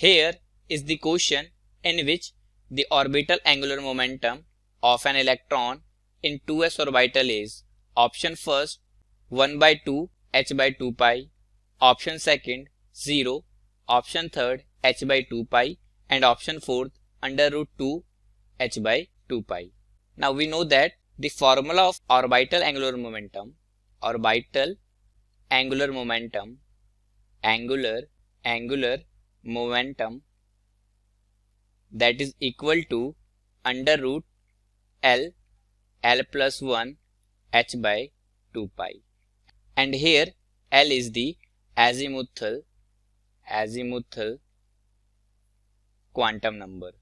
Here is the question in which the orbital angular momentum of an electron in 2s orbital is option first 1 by 2 h by 2 pi, option second 0, option third h by 2 pi and option fourth under root 2 h by 2 pi. Now we know that the formula of orbital angular momentum that is equal to under root L plus 1 h by 2 pi, and here L is the azimuthal quantum number,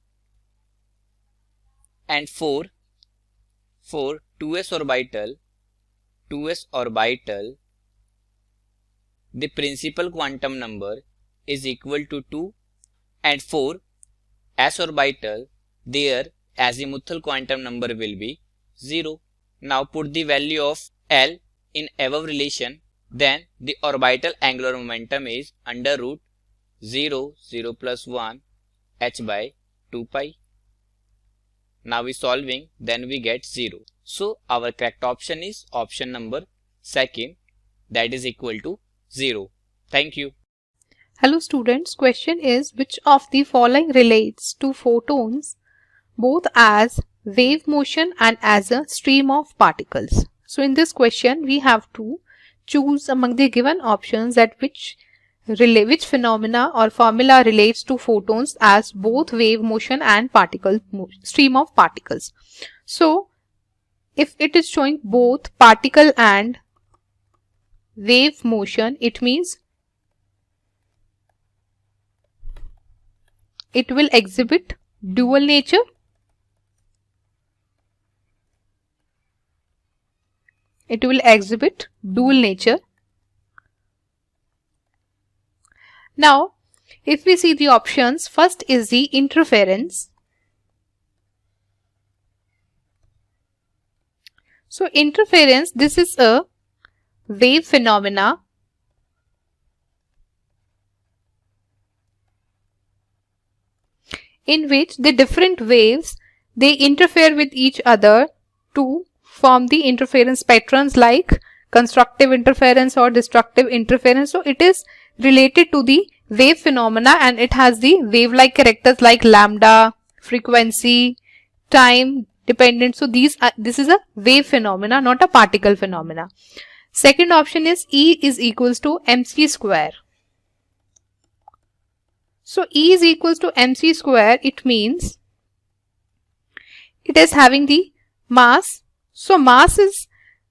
and for 2s orbital the principal quantum number is equal to 2, and for s orbital their azimuthal quantum number will be 0. Now put the value of L in above relation, then the orbital angular momentum is under root 0 plus 1 h by 2 pi. Now we solving, then we get 0. So our correct option is option number second, that is equal to 0. Thank you. Hello students, question is which of the following relates to photons both as wave motion and as a stream of particles. So in this question we have to choose among the given options that which phenomena or formula relates to photons as both wave motion and stream of particles. So if it is showing both particle and wave motion, it means it will exhibit dual nature. Now, if we see the options, first is the interference. So, interference, this is a wave phenomena in which the different waves, they interfere with each other to form the interference patterns like constructive interference or destructive interference. So it is related to the wave phenomena and it has the wave-like characters like lambda, frequency, time dependent. So this is a wave phenomena, not a particle phenomena. Second option is E is equals to mc square. So E is equals to mc square, it means it is having the mass. So mass is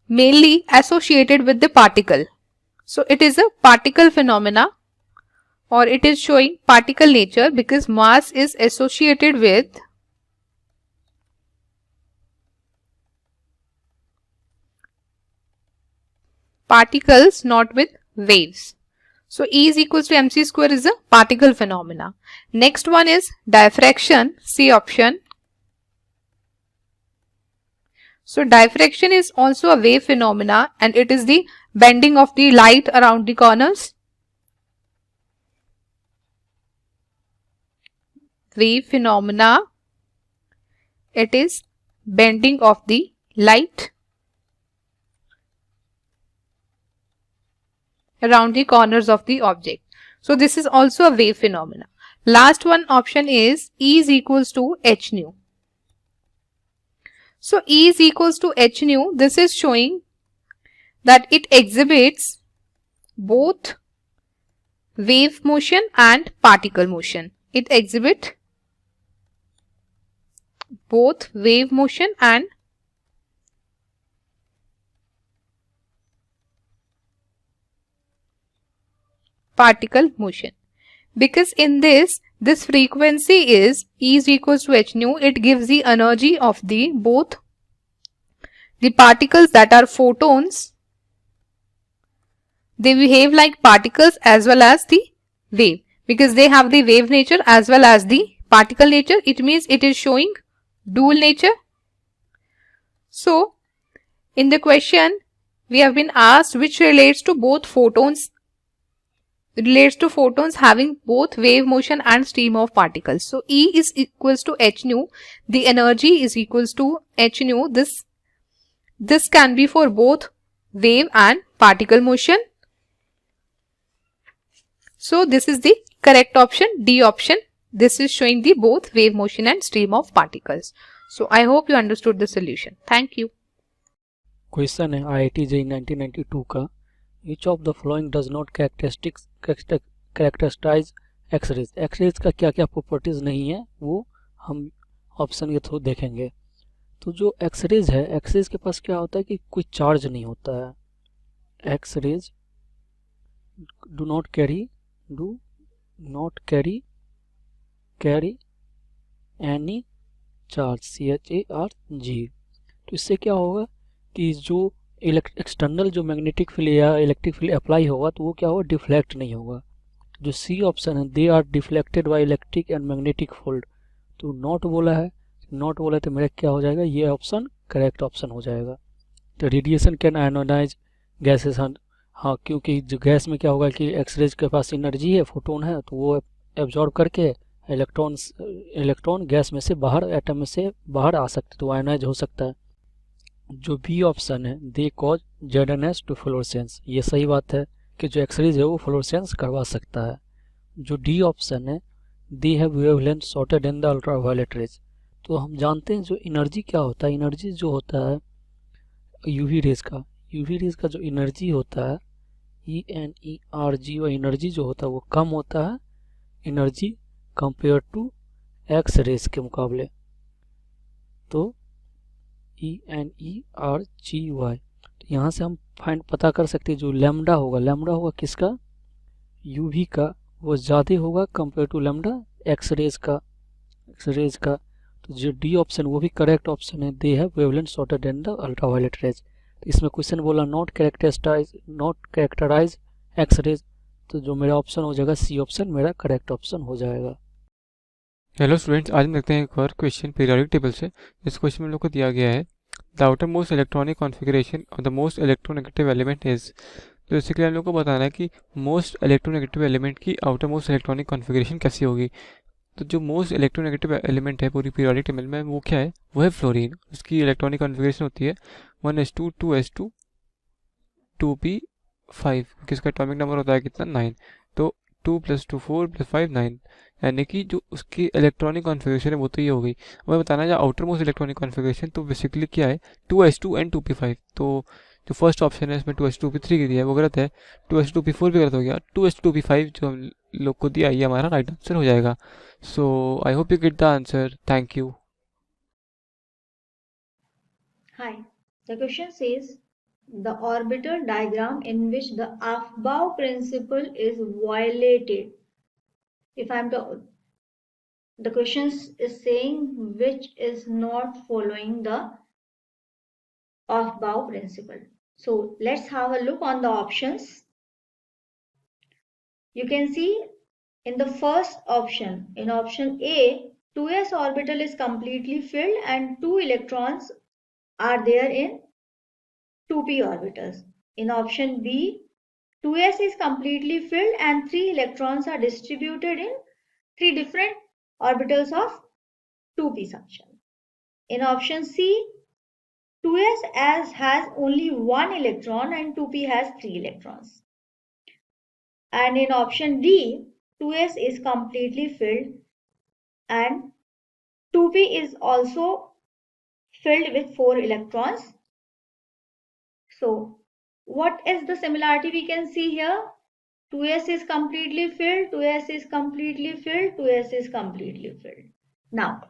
mainly associated with the particle. So it is a particle phenomena or it is showing particle nature because mass is associated with particles, not with waves. So E is equals to mc square is a particle phenomena. Next one is diffraction, C option. So diffraction is also a wave phenomena and it is the bending of the light around the corners. Wave phenomena, it is bending of the light around the corners of the object. So this is also a wave phenomena. Last one option is E is equals to h nu. So E is equals to h nu. This is showing that it exhibits both wave motion and particle motion. It exhibits both wave motion and particle motion. Because in this frequency is E is equals to h nu. It gives the energy of the both the particles that are photons. They behave like particles as well as the wave because they have the wave nature as well as the particle nature. It means it is showing dual nature. So in the question we have been asked which relates to both photons relates to photons having both wave motion and stream of particles. So E is equals to h nu. The energy is equals to h nu. This can be for both wave and particle motion. So this is the correct option, D option. This is showing the both wave motion and stream of particles. So I hope you understood the solution. Thank you. Question है IIT JEE 1992 का, which of the following does not characterise X rays. X rays का क्या क्या properties नहीं है वो हम option के थ्रू देखेंगे। तो जो एक्सरेज है, एक्सरेज के पास क्या होता है कि कोई चार्ज नहीं होता है। X rays do not carry any charge, CHARG। तो इससे क्या होगा कि जो एक्सटर्नल जो मैग्नेटिक फील्ड या इलेक्ट्रिक फील्ड अप्लाई होगा तो वो क्या होगा, डिफ्लेक्ट नहीं होगा। जो सी ऑप्शन है, they are deflected by electric and magnetic field, तो नॉट बोला है, तो मेरा क्या हो जाएगा, ये ऑप्शन करेक्ट ऑप्शन हो जाएगा। तो रेडिएशन कैन आयोनाइज गैसेस, हाँ क्योंकि जो गैस में क्या होगा कि एक्सरेज के पास एनर्जी है, फोटोन है, तो वो एब्जॉर्ब करके इलेक्ट्रॉन गैस में से बाहर, एटम में से बाहर आ सकते, तो आयोनाइज हो सकता है। जो बी ऑप्शन है, they cause ZNS to fluorescence, ये सही बात है कि जो एक्सरेज है वो फ्लोरेसेंस करवा सकता है। जो डी ऑप्शन है, they have wavelength shorter than the ultraviolet rays, तो हम जानते हैं जो एनर्जी क्या होता है, एनर्जी जो होता है यूवी रेज का जो एनर्जी होता है ENERG, वो एनर्जी जो होता है वो कम होता है energy compare to X rays के मुकाबले। तो ENERGY, तो यहाँ से हम फाइंड पता कर सकते हैं जो लैम्डा होगा किसका, यूवी का, वो ज़्यादा होगा compare to lambda X rays का। तो जो डी ऑप्शन वो भी करेक्ट ऑप्शन है, they have wavelength shorter than the ultraviolet rays. तो इसमें क्वेश्चन बोला नॉट कैरेक्टराइज एक्स रेज, तो जो मेरा ऑप्शन हो जाएगा सी ऑप्शन मेरा करेक्ट ऑप्शन हो जाएगा। हेलो स्टूडेंट्स, आज हम देखते हैं एक और क्वेश्चन पीरियोडिक टेबल से। इस क्वेश्चन में लोग को दिया गया है the outer most electronic configuration of the most electronegative element is. तो इसके लिए हम लोग को बताना है कि मोस्ट इलेक्ट्रोनेगेटिव एलिमेंट की आउटर मोस्ट इलेक्ट्रॉनिक कॉन्फ़िगरेशन कैसी होगी। तो जो मोस्ट इलेक्ट्रोनेगेटिव एलिमेंट है पूरी पीरियोडिक टेबल में वो क्या है, वो है फ्लोरीन। उसकी इलेक्ट्रॉनिक कॉन्फ़िगरेशन होती है 1s2 2s2 2p5, किसका एटॉमिक नंबर होता है कितना, 9। तो 2 + 2 4 + 5 9, यानी कि जो उसकी इलेक्ट्रॉनिक कॉन्फ़िगरेशन है वो तो ये हो गई। हमें बताना है जो आउटर मोस्ट इलेक्ट्रॉनिक कॉन्फ़िगरेशन, तो बेसिकली क्या है 2s2 एंड 2p5। तो जो फर्स्ट ऑप्शन है इसमें 2s2 2p3 की दिया है वो गलत है, 2s2 2p4 भी गलत हो गया, 2s2 2p5 जो हम लोग को दिया ये हमारा राइट आंसर हो जाएगा। So I hope you get the answer, thank you. Hi, the question says the orbital diagram in which the Aufbau principle is violated. If the question is saying which is not following the Aufbau principle. So let's have a look on the options. You can see in the first option, in option A, 2s orbital is completely filled and 2 electrons are there in 2p orbitals. In option B, 2s is completely filled and 3 electrons are distributed in 3 different orbitals of 2p suction. In option C, 2s has only 1 electron and 2p has 3 electrons. And in option D, 2s is completely filled and 2p is also filled with 4 electrons. So what is the similarity we can see here? 2s is completely filled, 2s is completely filled, 2s is completely filled. Now,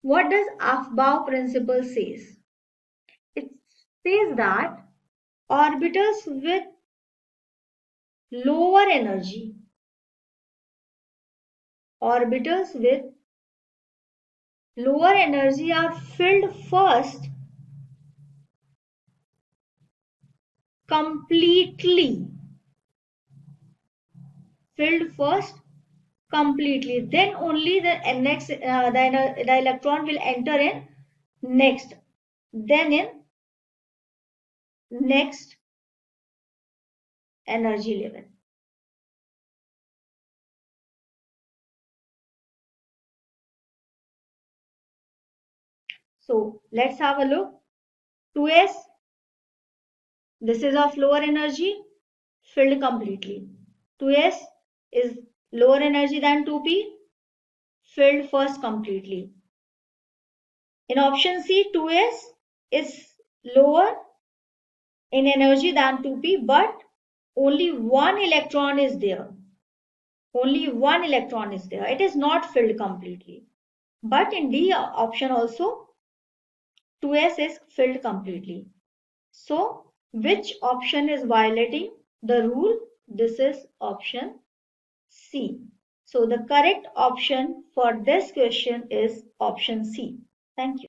what does Aufbau principle says? It says that orbitals with lower energy, are filled first completely, then only the electron will enter in next, then in next energy level. So let's have a look. 2s, this is of lower energy, filled completely. 2s is lower energy than 2p, filled first completely. In option C, 2s is lower in energy than 2p, but only one electron is there. Only one electron is there. It is not filled completely. But in D option also, 2s is filled completely. So, which option is violating the rule? This is option C. So, the correct option for this question is option C. Thank you.